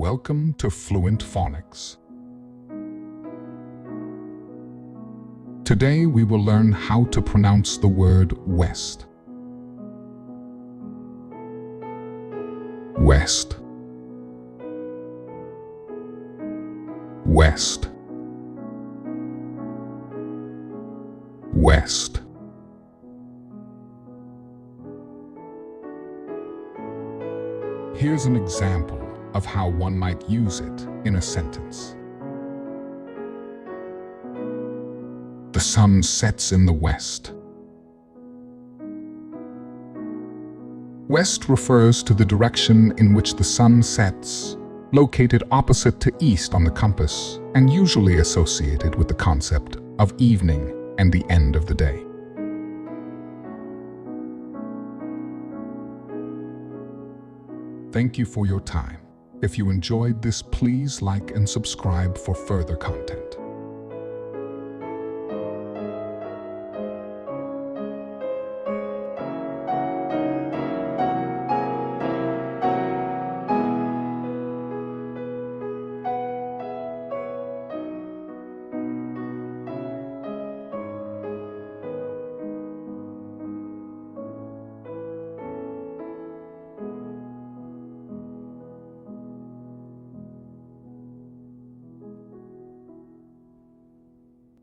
Welcome to Fluent Phonics. Today we will learn how to pronounce the word west. West. West. West. Here's an example of how one might use it in a sentence. The sun sets in the west. West refers to the direction in which the sun sets, located opposite to east on the compass, and usually associated with the concept of evening and the end of the day. Thank you for your time. If you enjoyed this, please like and subscribe for further content.